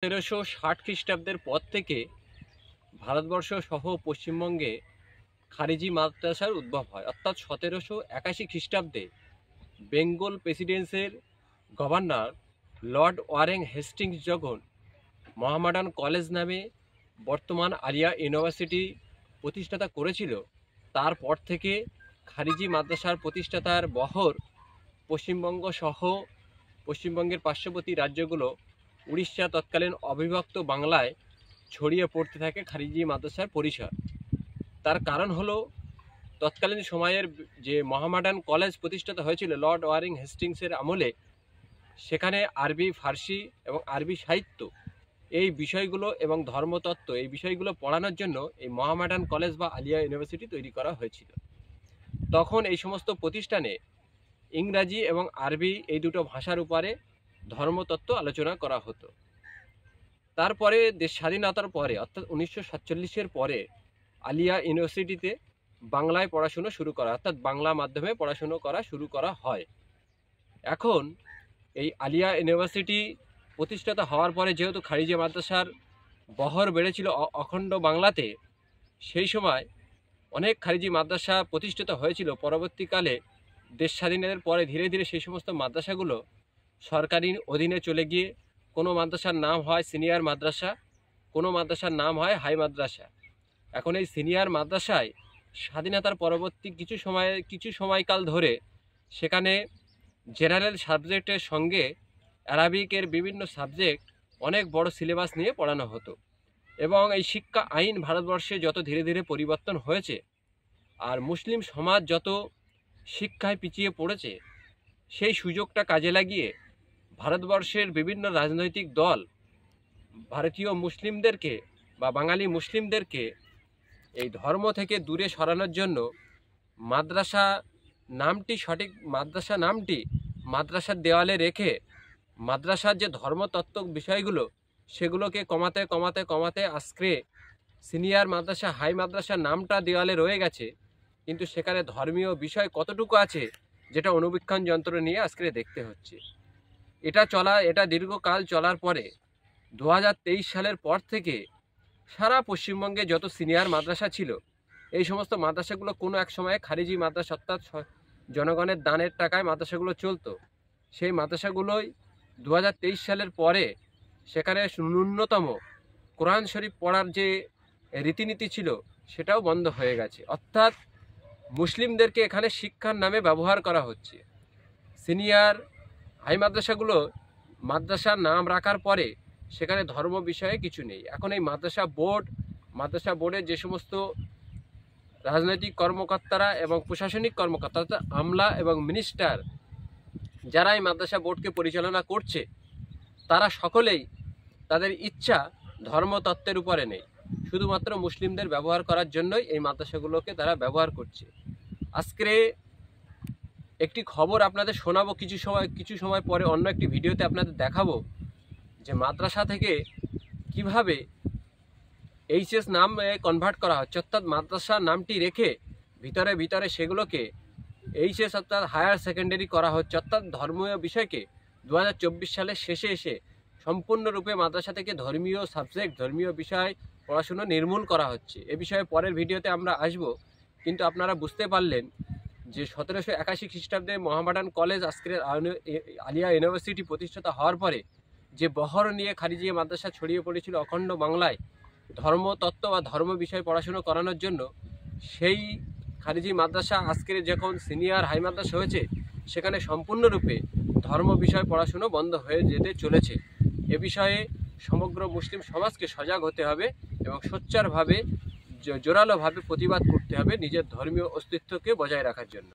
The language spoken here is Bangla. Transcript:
1360 খ্রিস্টাব্দের পর থেকে ভারতবর্ষ সহ পশ্চিমবঙ্গে খারিজি মাদ্রাসার উদ্ভব হয়। অর্থাৎ 1781 খ্রিস্টাব্দে বেঙ্গল প্রেসিডেন্সির গভর্নর লর্ড ওয়ারেন হেস্টিংস যখন মোহামেডান কলেজ নামে বর্তমান আলিয়া ইউনিভার্সিটি প্রতিষ্ঠাতা করেছিল, তারপর থেকে খারিজি মাদ্রাসার প্রতিষ্ঠাতার বহর পশ্চিমবঙ্গ সহ পশ্চিমবঙ্গের পার্শ্ববর্তী রাজ্যগুলো, উড়িষ্যা, তৎকালীন অবিভক্ত বাংলায় ছড়িয়ে পড়তে থাকে খারিজি মাদ্রাসার পরিসর। তার কারণ হলো তৎকালীন সময়ের যে মোহামেডান কলেজ প্রতিষ্ঠাতা হয়েছিল লর্ড ওয়ারেন হেস্টিংসের আমলে, সেখানে আরবি, ফার্সি এবং আরবি সাহিত্য এই বিষয়গুলো এবং ধর্মতত্ত্ব এই বিষয়গুলো পড়ানোর জন্য এই মোহামেডান কলেজ বা আলিয়া ইউনিভার্সিটি তৈরি করা হয়েছিল। তখন এই সমস্ত প্রতিষ্ঠানে ইংরাজি এবং আরবি এই দুটো ভাষার উপরে ধর্মতত্ত্ব আলোচনা করা হতো। তারপরে দেশ স্বাধীনতার পরে অর্থাৎ 1947-এর পরে আলিয়া ইউনিভার্সিটিতে বাংলায় পড়াশুনো শুরু করা, অর্থাৎ বাংলা মাধ্যমে পড়াশুনো করা শুরু করা হয়। এখন এই আলিয়া ইউনিভার্সিটি প্রতিষ্ঠাতা হওয়ার পরে যেহেতু খারিজি মাদ্রাসার বহর বেড়েছিল অখণ্ড বাংলাতে, সেই সময় অনেক খারিজি মাদ্রাসা প্রতিষ্ঠিত হয়েছিল। পরবর্তীকালে দেশ স্বাধীনের পরে ধীরে ধীরে সেই সমস্ত মাদ্রাসাগুলো সরকারি অধীনে চলে গিয়ে কোনো মাদ্রাসার নাম হয় সিনিয়র মাদ্রাসা, কোনো মাদ্রাসার নাম হয় হাই মাদ্রাসা। এখন এই সিনিয়র মাদ্রাসায় স্বাধীনতার পরবর্তী কিছু সময়কাল ধরে সেখানে জেনারেল সাবজেক্টের সঙ্গে অ্যারাবিকের বিভিন্ন সাবজেক্ট অনেক বড় সিলেবাস নিয়ে পড়ানো হতো। এবং এই শিক্ষা আইন ভারতবর্ষে যত ধীরে ধীরে পরিবর্তন হয়েছে আর মুসলিম সমাজ যত শিক্ষায় পিছিয়ে পড়েছে, সেই সুযোগটা কাজে লাগিয়ে ভারতবর্ষের বিভিন্ন রাজনৈতিক দল ভারতীয় মুসলিমদেরকে বা বাঙালি মুসলিমদেরকে এই ধর্ম থেকে দূরে সরানোর জন্য মাদ্রাসা নামটি মাদ্রাসার দেওয়ালে রেখে মাদ্রাসার যে ধর্মতত্ত্ব বিষয়গুলো সেগুলোকে কমাতে আজকে সিনিয়র মাদ্রাসা, হাই মাদ্রাসার নামটা দেওয়ালে রয়ে গেছে, কিন্তু সেখানে ধর্মীয় বিষয় কতটুকু আছে যেটা অনুবীক্ষণ যন্ত্র নিয়ে আজকে দেখতে হচ্ছে। এটা দীর্ঘকাল চলার পরে 2023 সালের পর থেকে সারা পশ্চিমবঙ্গে যত সিনিয়র মাদ্রাসা ছিল, এই সমস্ত মাদ্রাসাগুলো কোনো এক সময়ে খারিজি মাদ্রাসা, অর্থাৎ জনগণের দানের টাকায় মাদ্রাসাগুলো চলতো। সেই মাদ্রাসাগুলোই 2023 সালের পরে সেখানে ন্যূনতম কোরআন শরীফ পড়ার যে রীতিনীতি ছিল সেটাও বন্ধ হয়ে গেছে। অর্থাৎ মুসলিমদেরকে এখানে শিক্ষার নামে ব্যবহার করা হচ্ছে। সিনিয়র হাই মাদ্রাসাগুলো মাদ্রাসার নাম রাখার পরে সেখানে ধর্ম বিষয়ে কিছু নেই। এখন এই মাদ্রাসা বোর্ডের যে সমস্ত রাজনৈতিক কর্মকর্তারা এবং প্রশাসনিক কর্মকর্তা, অর্থাৎ আমলা এবং মিনিস্টার যারা এই মাদ্রাসা বোর্ডকে পরিচালনা করছে, তারা সকলেই তাদের ইচ্ছা ধর্মতত্ত্বের উপরে নেই, শুধুমাত্র মুসলিমদের ব্যবহার করার জন্যই এই মাদ্রাসাগুলোকে তারা ব্যবহার করছে। আজকে একটি খবর আপনাদের শোনাবো, কিছু সময় পরে অন্য একটি ভিডিওতে আপনাদের দেখাবো যে মাদ্রাসা থেকে কিভাবে এইচএস নামে কনভার্ট করা হচ্ছে, অর্থাৎ মাদ্রাসা নামটি রেখে ভিতরে সেগুলোকে এইচএস অর্থাৎ হায়ার সেকেন্ডারি করা হচ্ছে। অর্থাৎ ধর্মীয় বিষয়কে 2024 সালের শেষে এসে সম্পূর্ণরূপে মাদ্রাসা থেকে ধর্মীয় সাবজেক্ট, ধর্মীয় বিষয় পড়াশুনো নির্মূল করা হচ্ছে। এ বিষয়ে পরের ভিডিওতে আমরা আসব। কিন্তু আপনারা বুঝতে পারলেন যে 1781 খ্রিস্টাব্দে মোহামেডান কলেজ আজকের আলিয়া ইউনিভার্সিটি প্রতিষ্ঠাতা হওয়ার পরে যে বহর নিয়ে খারিজি মাদ্রাসা ছড়িয়ে পড়েছিল অখণ্ড বাংলায় ধর্মতত্ত্ব বা ধর্ম বিষয় পড়াশুনো করানোর জন্য, সেই খারিজি মাদ্রাসা আজকের যখন সিনিয়র হাই মাদ্রাসা হয়েছে সেখানে সম্পূর্ণরূপে ধর্ম বিষয় পড়াশুনো বন্ধ হয়ে যেতে চলেছে। এ বিষয়ে সমগ্র মুসলিম সমাজকে সজাগ হতে হবে এবং সোচ্চারভাবে জোরালোভাবে প্রতিবাদ করতে হবে নিজের ধর্মীয় অস্তিত্বকে বজায় রাখার জন্য।